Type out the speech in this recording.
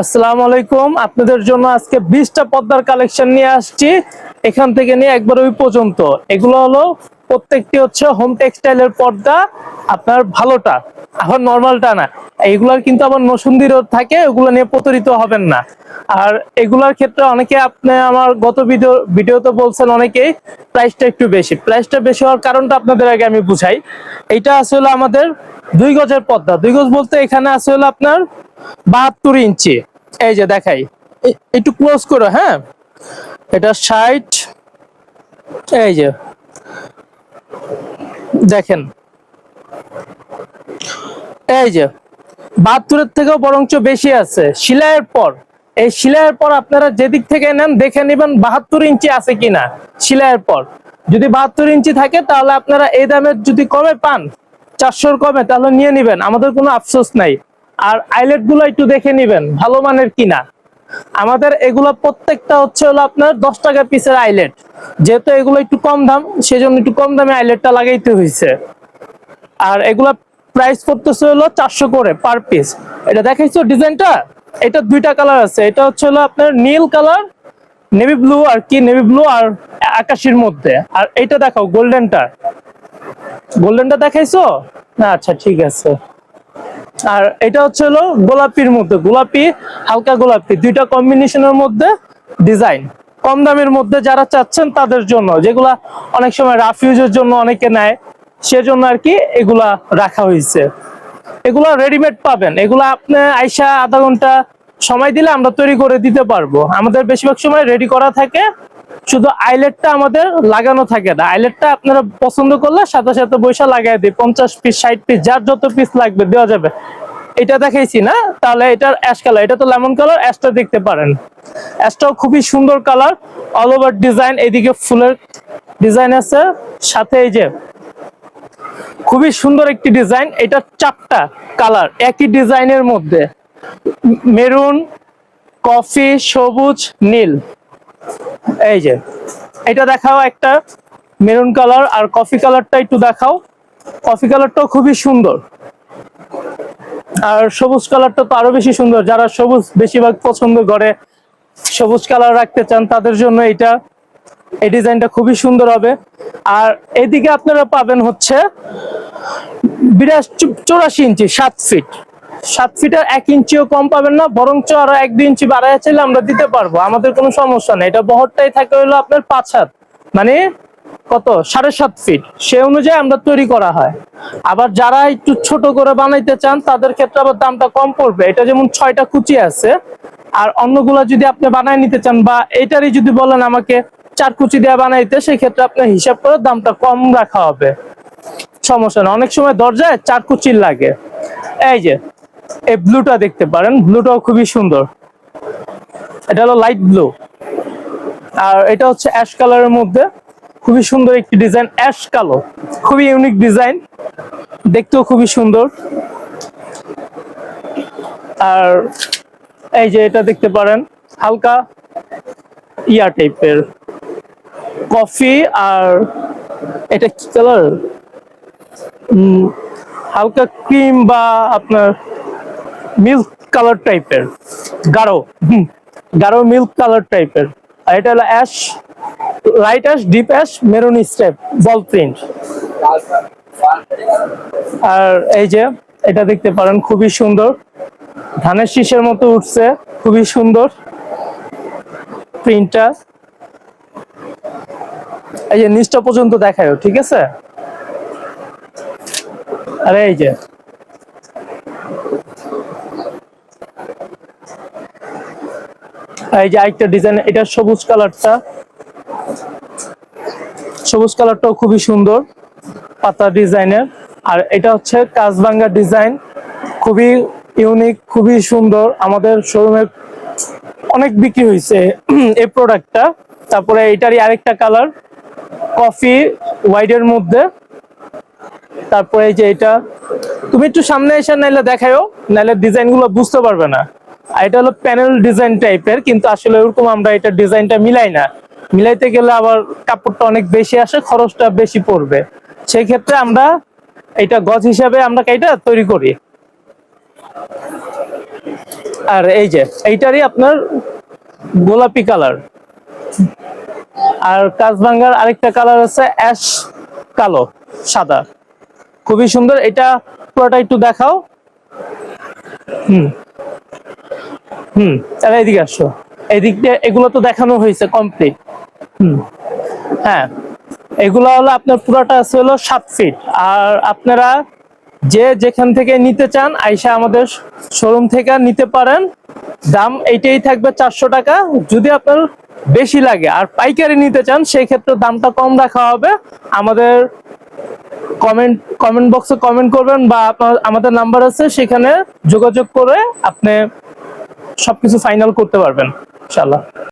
আসসালামু আলাইকুম। আপনাদের জন্য আজকে 20টা পর্দার কালেকশন নিয়ে আসছি। এখান থেকে নিয়ে একবার ওই পর্যন্ত এগুলো হলো প্রত্যেকটি হচ্ছে হোম টেক্সটাইলের পর্দা। আপনার ভালোটা, আবার নরমালটা না। এইগুলার কিন্তু আবার নসুন্দিরও থাকে, ওগুলো নিয়ে প্রতারিত হবেন না। আর এগুলার ক্ষেত্রে অনেকে আপনি আমার গত ভিডিওতে বলছেন অনেকেই প্রাইসটা একটু বেশি। প্রাইসটা বেশি হওয়ার কারণটা আপনাদের আগে আমি বুঝাই। এইটা আসলে আমাদের 2 গজের পর্দা। 2 গজ বলতে এখানে আছে হলো আপনার 72 ইঞ্চি। এই যে দেখাই, একটু ক্লোজ করো। হ্যাঁ, এটা 60। এই যে দেখেন, এই যে 72-এর থেকেও বরঞ্চ বেশি আছে সেলাইয়ের পর। এই সেলাইয়ের পর আপনারা যেদিক থেকে নেন দেখে নেবেন 72 ইঞ্চি আছে কিনা। সেলাইয়ের পর যদি 72 ইঞ্চি থাকে তাহলে আপনারা এই দামের যদি কমে পান, 400-র কমে, তাহলে নিয়ে নেবেন, আমাদের কোনো আফসোস নাই। আর আইলেট গুলো একটু দেখে নেবেন ভালো মানের কিনা। আমাদের এগুলো প্রত্যেকটা হচ্ছে হলো আপনার 10 টাকা পিসের আইলেট। যেহেতু এগুলো একটু কম দাম, সেজন্য একটু কম দামে আইলেটটা লাগাইতে হয়েছে। আর এগুলা প্রাইস করতেছে হলো 400 করে পার পিস। এটা দেখাইছো ডিজাইনটা, এটা 2টা কালার আছে। এটা হচ্ছে হলো আপনার নীল কালার, নেভি ব্লু, আর কি নেভি ব্লু আর আকাশির মধ্যে। আর এটা দেখাও গোল্ডেনটা, গোল্ডেনটা দেখাইছো না? আচ্ছা ঠিক আছে। আর এটা হচ্ছে হলো গোলাপির মধ্যে, গোলাপি হালকা গোলাপি, 2টা কম্বিনেশনের মধ্যে ডিজাইন। কম দামের মধ্যে যারা চাচ্ছেন তাদের জন্য, যেগুলা অনেক সময় রাফ ইউজের জন্য অনেকে নেয়, সেজন্য আর কি এগুলা রাখা হয়েছে। এগুলা রেডিমেড পাবেন। এগুলা আপনি আইসা আধা ঘন্টা সময় দিলে আমরা তৈরি করে দিতে পারবো। আমাদের বেশিরভাগ সময় রেডি করা থাকে, শুধু আইলেটটা আমাদের লাগানো থাকে না। আইলেটটা আপনারা পছন্দ করলে সাথে সাথে পয়সা লাগাই দিই, 50 পিস 60 পিস যার যত পিস লাগবে দেওয়া যাবে। এটা দেখাইছি না? তাহলে এটার অ্যাশ কালার, এটা তো লেমন কালার, অ্যাশটা দেখতে পারেন। অ্যাশটাও খুবই সুন্দর কালার, অল ওভার ডিজাইন। এদিকে ফুলের ডিজাইন আছে, সাথে এই যে খুবই সুন্দর একটি ডিজাইন। এটা 4টা কালার একই ডিজাইনের মধ্যে, মেরুন, কফি, সবুজ, নীল। এই যে এটা দেখাও, একটা মেরুন কালার আর কফি কালারটা একটু দেখাও। কফি কালারটাও খুবই সুন্দর, আর সবুজ কালারটা তো আরো বেশি সুন্দর। যারা সবুজ বেশিরভাগ পছন্দ করে, সবুজ কালার রাখতে চান, তাদের জন্য এটা, এই ডিজাইনটা খুবই সুন্দর হবে। আর এদিকে আপনারা পাবেন হচ্ছে 84 ইঞ্চি, 7 ফিট। 7 ফিটের 1 ইঞ্চিও কম পাবেন না, বরঞ্চ আরো 1-2 ইঞ্চি বাড়ায় চাইলে আমরা দিতে পারবো, আমাদের কোনো সমস্যা নেই। এটা বহরটাই থাকে হলো আপনার 5 হাত, মানে কত 7.5 ফিট, সে অনুযায়ী আমরা তৈরি করা হয়। আবার যারা একটু ছোট করে বানাইতে চান তাদের ক্ষেত্রে আবার দামটা কম পড়বে। এটা যেমন 6টা কুচি আছে, আর অন্যগুলা যদি আপনি বানায় নিতে চান, বা এটারই যদি বলেন আমাকে 4 কুচি দিয়ে বানাইতে, সেই ক্ষেত্রে আপনার হিসাব করে দামটা কম রাখা হবে, সমস্যা না। অনেক সময় দরজায় 4 কুচির লাগে। এই যে এই ব্লুটা দেখতে পারেন, ব্লুটাও খুবই সুন্দর। এটা হলো লাইট ব্লু, আর এটা হচ্ছে অ্যাশ কালারের মধ্যে, খুবই সুন্দর একটি ডিজাইন। অ্যাশ কালো, খুবই ইউনিক ডিজাইন, দেখতেও খুবই সুন্দর। আর এই যে এটা দেখতে পারেন, হালকা ইয়া টাইপের কফি, আর এটা কি কালার, হালকা ক্রিম বা আপনার মিল্ক কালার টাইপের, গাঢ় গাঢ় মিল্ক কালার টাইপের। আর এটা হলো ash, light ash, deep ash, maroon step, ball print. আর এই যে এটা দেখতে পারেন, খুবই সুন্দর, ধানের শীষের মতো উঠছে, খুবই সুন্দর প্রিন্টটা। এই যে নিচটা পর্যন্ত দেখায়, ঠিক আছে। আর এই যে আরেকটা ডিজাইন, এটা সবুজ কালারটা, সবুজ কালারটাও খুবই সুন্দর, পাতা ডিজাইনের। আর এটা হচ্ছে কাজভাঙ্গা ডিজাইন, খুবই ইউনিক, খুবই সুন্দর। আমাদের শোরুমে অনেক বিক্রি হয়েছে এই প্রোডাক্টটা। তারপরে এটারই আরেকটা কালার, কফি হোয়াইটের মধ্যে। তারপরে এই যে এটা, তুমি একটু সামনে এসে নাইলে দেখায়ও, নাইলে ডিজাইন গুলো বুঝতে পারবে না। আর এটা হলো প্যানেল ডিজাইন টাইপের, কিন্তু আসলে ওরকম আমরা এটা ডিজাইনটা মিলাই না। মিলাইতে গেলে আবার কাপড়টা অনেক বেশি আসে, খরচটা বেশি পড়বে। সেই ক্ষেত্রে আমরা এটা গজ হিসাবে আমরা এটা তৈরি করি। আর এই যে এইটারই আপনার গোলাপি কালার, আর কাজভাঙ্গার আরেকটা কালার আছে অ্যাশ কালো সাদা, খুবই সুন্দর। এটা পুরোটা একটু দেখাও। হুম হুম তাহলে এদিকে আসো, এদিক দিয়ে এগুলো তো দেখানো হয়েছে কমপ্লিট। হুম হ্যাঁ, এগুলো হলো আপনার পুরোটা আছে হলো 7 ফিট। আর আপনারা যে যেখান থেকে নিতে চান আইসা আমাদের শোরুম থেকে নিতে পারেন। দাম এইটাই থাকবে 400 টাকা। যদি আপনার বেশি লাগে আর পাইকারি নিতে চান সেই ক্ষেত্রে দামটা কম রাখা হবে। আমাদের কমেন্ট বক্সে কমেন্ট করবেন বা আপনার আমাদের নাম্বার আছে সেখানে যোগাযোগ করে আপনি সবকিছু ফাইনাল করতে পারবেন ইনশাআল্লাহ।